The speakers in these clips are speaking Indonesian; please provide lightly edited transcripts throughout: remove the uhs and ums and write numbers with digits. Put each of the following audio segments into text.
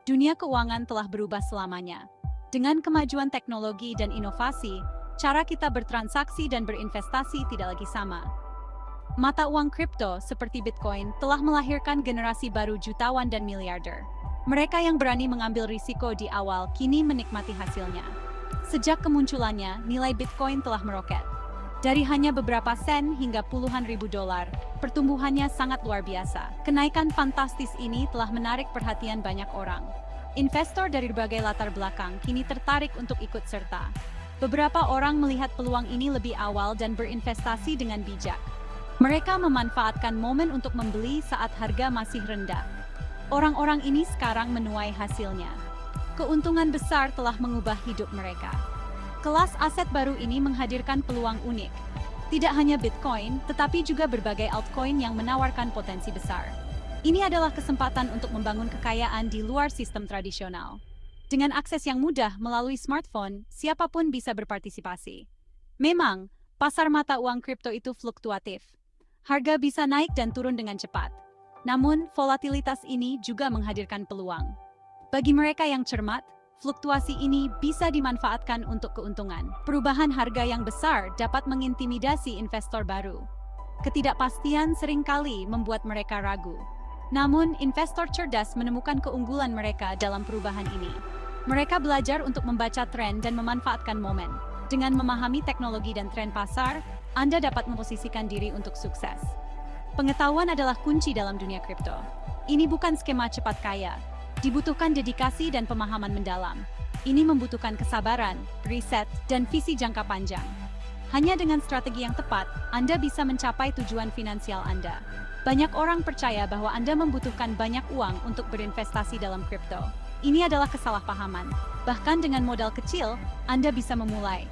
dunia keuangan telah berubah selamanya. Dengan kemajuan teknologi dan inovasi, cara kita bertransaksi dan berinvestasi tidak lagi sama. Mata uang kripto seperti Bitcoin telah melahirkan generasi baru jutawan dan miliarder. Mereka yang berani mengambil risiko di awal kini menikmati hasilnya. Sejak kemunculannya, nilai Bitcoin telah meroket. Dari hanya beberapa sen hingga puluhan ribu dolar, pertumbuhannya sangat luar biasa. Kenaikan fantastis ini telah menarik perhatian banyak orang. Investor dari berbagai latar belakang kini tertarik untuk ikut serta. Beberapa orang melihat peluang ini lebih awal dan berinvestasi dengan bijak. Mereka memanfaatkan momen untuk membeli saat harga masih rendah. Orang-orang ini sekarang menuai hasilnya. Keuntungan besar telah mengubah hidup mereka. Kelas aset baru ini menghadirkan peluang unik. Tidak hanya Bitcoin, tetapi juga berbagai altcoin yang menawarkan potensi besar. Ini adalah kesempatan untuk membangun kekayaan di luar sistem tradisional. Dengan akses yang mudah melalui smartphone, siapapun bisa berpartisipasi. Memang, pasar mata uang kripto itu fluktuatif. Harga bisa naik dan turun dengan cepat. Namun, volatilitas ini juga menghadirkan peluang. Bagi mereka yang cermat, fluktuasi ini bisa dimanfaatkan untuk keuntungan. Perubahan harga yang besar dapat mengintimidasi investor baru. Ketidakpastian seringkali membuat mereka ragu. Namun, investor cerdas menemukan keunggulan mereka dalam perubahan ini. Mereka belajar untuk membaca tren dan memanfaatkan momen. Dengan memahami teknologi dan tren pasar, Anda dapat memposisikan diri untuk sukses. Pengetahuan adalah kunci dalam dunia kripto. Ini bukan skema cepat kaya. Dibutuhkan dedikasi dan pemahaman mendalam. Ini membutuhkan kesabaran, riset, dan visi jangka panjang. Hanya dengan strategi yang tepat, Anda bisa mencapai tujuan finansial Anda. Banyak orang percaya bahwa Anda membutuhkan banyak uang untuk berinvestasi dalam kripto. Ini adalah kesalahpahaman. Bahkan dengan modal kecil, Anda bisa memulai.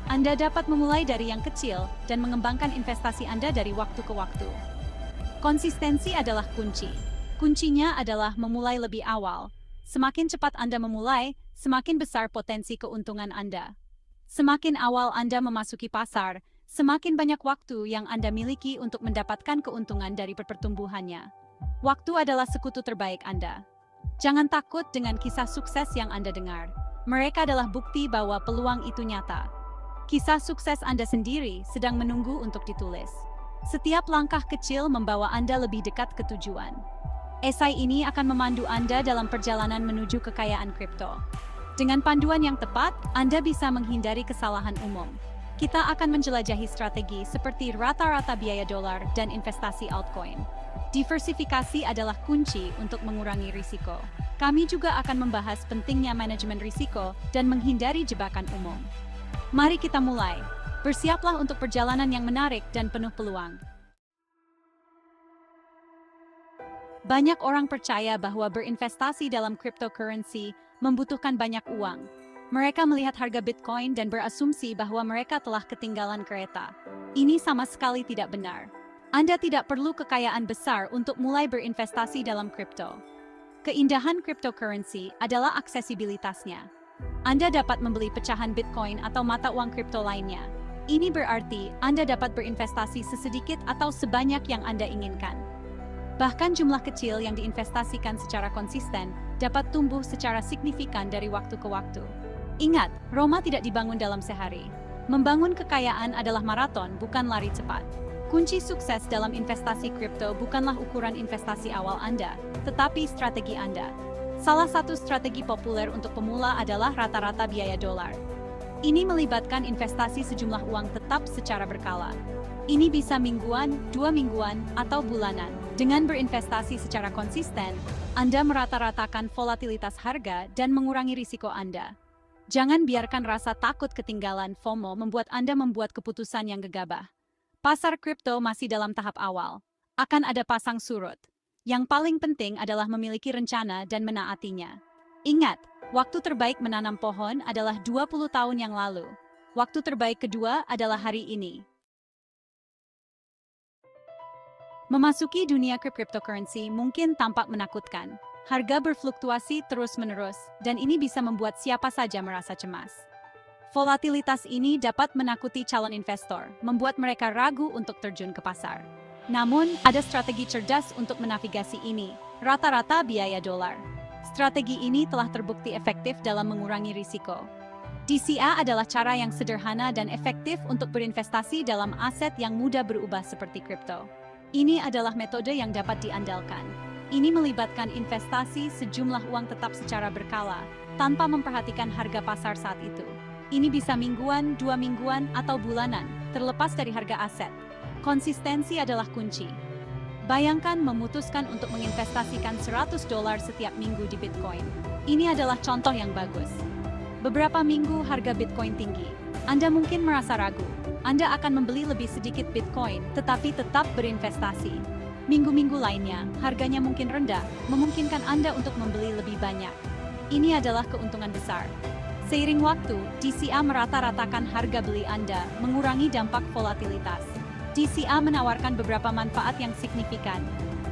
Anda dapat memulai dari yang kecil dan mengembangkan investasi Anda dari waktu ke waktu. Konsistensi adalah kunci. Kuncinya adalah memulai lebih awal. Semakin cepat Anda memulai, semakin besar potensi keuntungan Anda. Semakin awal Anda memasuki pasar, semakin banyak waktu yang Anda miliki untuk mendapatkan keuntungan dari pertumbuhannya. Waktu adalah sekutu terbaik Anda. Jangan takut dengan kisah sukses yang Anda dengar. Mereka adalah bukti bahwa peluang itu nyata. Kisah sukses Anda sendiri sedang menunggu untuk ditulis. Setiap langkah kecil membawa Anda lebih dekat ke tujuan. Esai ini akan memandu Anda dalam perjalanan menuju kekayaan kripto. Dengan panduan yang tepat, Anda bisa menghindari kesalahan umum. Kita akan menjelajahi strategi seperti rata-rata biaya dolar dan investasi altcoin. Diversifikasi adalah kunci untuk mengurangi risiko. Kami juga akan membahas pentingnya manajemen risiko dan menghindari jebakan umum. Mari kita mulai. Bersiaplah untuk perjalanan yang menarik dan penuh peluang. Banyak orang percaya bahwa berinvestasi dalam cryptocurrency membutuhkan banyak uang. Mereka melihat harga Bitcoin dan berasumsi bahwa mereka telah ketinggalan kereta. Ini sama sekali tidak benar. Anda tidak perlu kekayaan besar untuk mulai berinvestasi dalam kripto. Keindahan cryptocurrency adalah aksesibilitasnya. Anda dapat membeli pecahan Bitcoin atau mata uang kripto lainnya. Ini berarti Anda dapat berinvestasi sesedikit atau sebanyak yang Anda inginkan. Bahkan jumlah kecil yang diinvestasikan secara konsisten dapat tumbuh secara signifikan dari waktu ke waktu. Ingat, Roma tidak dibangun dalam sehari. Membangun kekayaan adalah maraton, bukan lari cepat. Kunci sukses dalam investasi kripto bukanlah ukuran investasi awal Anda, tetapi strategi Anda. Salah satu strategi populer untuk pemula adalah rata-rata biaya dolar. Ini melibatkan investasi sejumlah uang tetap secara berkala. Ini bisa mingguan, 2 mingguan, atau bulanan. Dengan berinvestasi secara konsisten, Anda merata-ratakan volatilitas harga dan mengurangi risiko Anda. Jangan biarkan rasa takut ketinggalan FOMO membuat Anda membuat keputusan yang gegabah. Pasar kripto masih dalam tahap awal. Akan ada pasang surut. Yang paling penting adalah memiliki rencana dan menaatinya. Ingat, waktu terbaik menanam pohon adalah 20 tahun yang lalu. Waktu terbaik kedua adalah hari ini. Memasuki dunia cryptocurrency mungkin tampak menakutkan. Harga berfluktuasi terus-menerus, dan ini bisa membuat siapa saja merasa cemas. Volatilitas ini dapat menakuti calon investor, membuat mereka ragu untuk terjun ke pasar. Namun, ada strategi cerdas untuk menavigasi ini, rata-rata biaya dolar. Strategi ini telah terbukti efektif dalam mengurangi risiko. DCA adalah cara yang sederhana dan efektif untuk berinvestasi dalam aset yang mudah berubah seperti kripto. Ini adalah metode yang dapat diandalkan. Ini melibatkan investasi sejumlah uang tetap secara berkala, tanpa memperhatikan harga pasar saat itu. Ini bisa mingguan, 2 mingguan, atau bulanan, terlepas dari harga aset. Konsistensi adalah kunci. Bayangkan memutuskan untuk menginvestasikan $100 setiap minggu di Bitcoin. Ini adalah contoh yang bagus. Beberapa minggu harga Bitcoin tinggi. Anda mungkin merasa ragu. Anda akan membeli lebih sedikit Bitcoin, tetapi tetap berinvestasi. Minggu-minggu lainnya, harganya mungkin rendah, memungkinkan Anda untuk membeli lebih banyak. Ini adalah keuntungan besar. Seiring waktu, DCA merata-ratakan harga beli Anda, mengurangi dampak volatilitas. DCA menawarkan beberapa manfaat yang signifikan.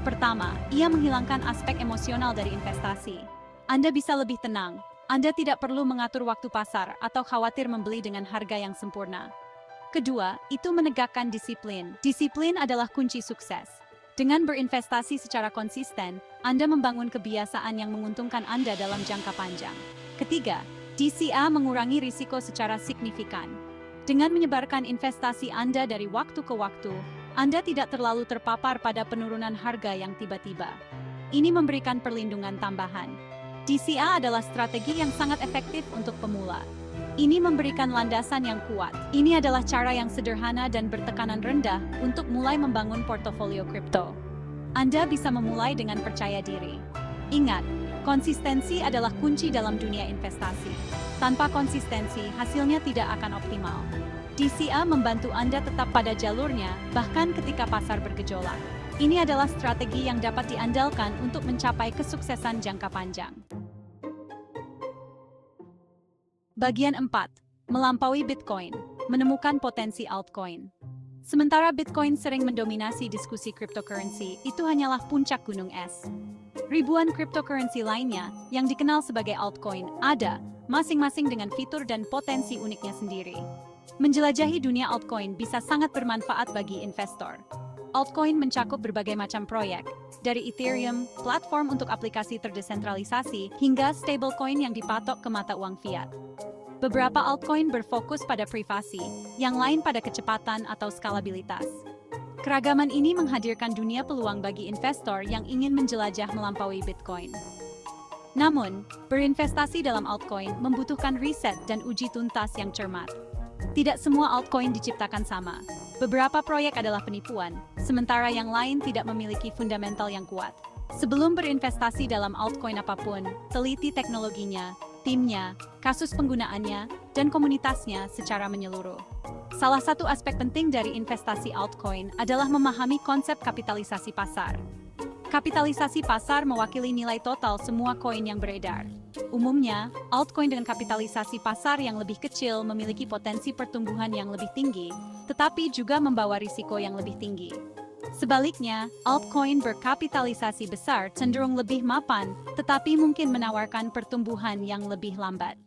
Pertama, ia menghilangkan aspek emosional dari investasi. Anda bisa lebih tenang. Anda tidak perlu mengatur waktu pasar atau khawatir membeli dengan harga yang sempurna. Kedua, itu menegakkan disiplin. Disiplin adalah kunci sukses. Dengan berinvestasi secara konsisten, Anda membangun kebiasaan yang menguntungkan Anda dalam jangka panjang. Ketiga, DCA mengurangi risiko secara signifikan. Dengan menyebarkan investasi Anda dari waktu ke waktu, Anda tidak terlalu terpapar pada penurunan harga yang tiba-tiba. Ini memberikan perlindungan tambahan. DCA adalah strategi yang sangat efektif untuk pemula. Ini memberikan landasan yang kuat. Ini adalah cara yang sederhana dan bertekanan rendah untuk mulai membangun portofolio kripto. Anda bisa memulai dengan percaya diri. Ingat, konsistensi adalah kunci dalam dunia investasi. Tanpa konsistensi, hasilnya tidak akan optimal. DCA membantu Anda tetap pada jalurnya, bahkan ketika pasar bergejolak. Ini adalah strategi yang dapat diandalkan untuk mencapai kesuksesan jangka panjang. Bagian 4. Melampaui Bitcoin. Menemukan potensi altcoin. Sementara Bitcoin sering mendominasi diskusi cryptocurrency, itu hanyalah puncak gunung es. Ribuan cryptocurrency lainnya, yang dikenal sebagai altcoin, ada, masing-masing dengan fitur dan potensi uniknya sendiri. Menjelajahi dunia altcoin bisa sangat bermanfaat bagi investor. Altcoin mencakup berbagai macam proyek, dari Ethereum, platform untuk aplikasi terdesentralisasi, hingga stablecoin yang dipatok ke mata uang fiat. Beberapa altcoin berfokus pada privasi, yang lain pada kecepatan atau skalabilitas. Keragaman ini menghadirkan dunia peluang bagi investor yang ingin menjelajah melampaui Bitcoin. Namun, berinvestasi dalam altcoin membutuhkan riset dan uji tuntas yang cermat. Tidak semua altcoin diciptakan sama. Beberapa proyek adalah penipuan, sementara yang lain tidak memiliki fundamental yang kuat. Sebelum berinvestasi dalam altcoin apapun, teliti teknologinya, timnya, kasus penggunaannya, dan komunitasnya secara menyeluruh. Salah satu aspek penting dari investasi altcoin adalah memahami konsep kapitalisasi pasar. Kapitalisasi pasar mewakili nilai total semua koin yang beredar. Umumnya, altcoin dengan kapitalisasi pasar yang lebih kecil memiliki potensi pertumbuhan yang lebih tinggi, tetapi juga membawa risiko yang lebih tinggi. Sebaliknya, altcoin berkapitalisasi besar cenderung lebih mapan, tetapi mungkin menawarkan pertumbuhan yang lebih lambat.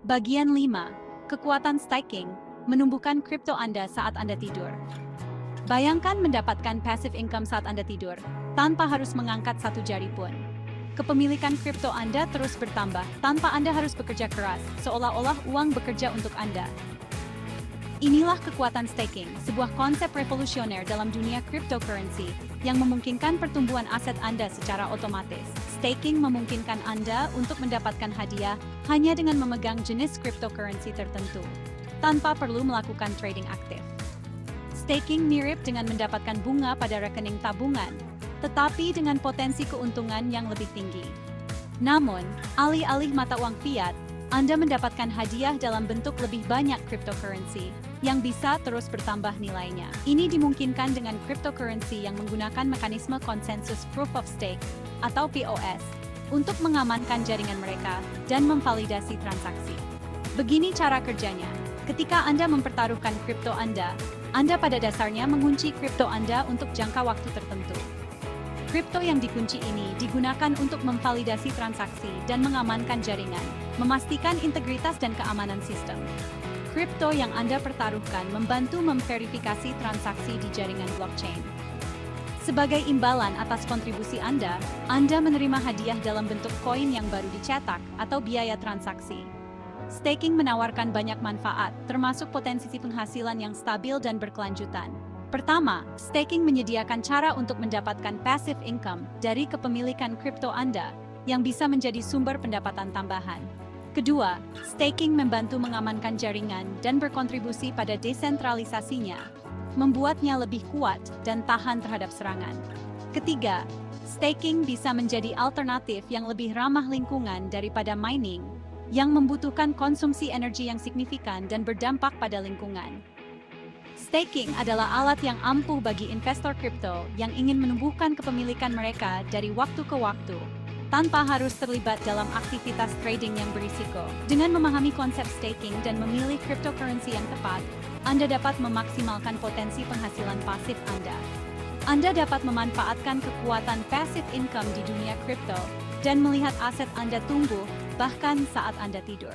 Bagian 5. Kekuatan staking, menumbuhkan kripto Anda saat Anda tidur. Bayangkan mendapatkan passive income saat Anda tidur, tanpa harus mengangkat satu jari pun. Kepemilikan kripto Anda terus bertambah, tanpa Anda harus bekerja keras, seolah-olah uang bekerja untuk Anda. Inilah kekuatan staking, sebuah konsep revolusioner dalam dunia cryptocurrency yang memungkinkan pertumbuhan aset Anda secara otomatis. Staking memungkinkan Anda untuk mendapatkan hadiah hanya dengan memegang jenis cryptocurrency tertentu, tanpa perlu melakukan trading aktif. Staking mirip dengan mendapatkan bunga pada rekening tabungan, tetapi dengan potensi keuntungan yang lebih tinggi. Namun, alih-alih mata uang fiat, Anda mendapatkan hadiah dalam bentuk lebih banyak cryptocurrency yang bisa terus bertambah nilainya. Ini dimungkinkan dengan cryptocurrency yang menggunakan mekanisme konsensus proof of stake atau POS untuk mengamankan jaringan mereka dan memvalidasi transaksi. Begini cara kerjanya. Ketika Anda mempertaruhkan kripto Anda pada dasarnya mengunci kripto Anda untuk jangka waktu tertentu. Kripto yang dikunci ini digunakan untuk memvalidasi transaksi dan mengamankan jaringan, memastikan integritas dan keamanan sistem. Kripto yang Anda pertaruhkan membantu memverifikasi transaksi di jaringan blockchain. Sebagai imbalan atas kontribusi Anda menerima hadiah dalam bentuk koin yang baru dicetak atau biaya transaksi. Staking menawarkan banyak manfaat, termasuk potensi penghasilan yang stabil dan berkelanjutan. Pertama, staking menyediakan cara untuk mendapatkan passive income dari kepemilikan kripto Anda yang bisa menjadi sumber pendapatan tambahan. Kedua, staking membantu mengamankan jaringan dan berkontribusi pada desentralisasinya, membuatnya lebih kuat dan tahan terhadap serangan. Ketiga, staking bisa menjadi alternatif yang lebih ramah lingkungan daripada mining, yang membutuhkan konsumsi energi yang signifikan dan berdampak pada lingkungan. Staking adalah alat yang ampuh bagi investor kripto yang ingin menumbuhkan kepemilikan mereka dari waktu ke waktu, tanpa harus terlibat dalam aktivitas trading yang berisiko. Dengan memahami konsep staking dan memilih cryptocurrency yang tepat, Anda dapat memaksimalkan potensi penghasilan pasif Anda. Anda dapat memanfaatkan kekuatan passive income di dunia kripto dan melihat aset Anda tumbuh bahkan saat Anda tidur.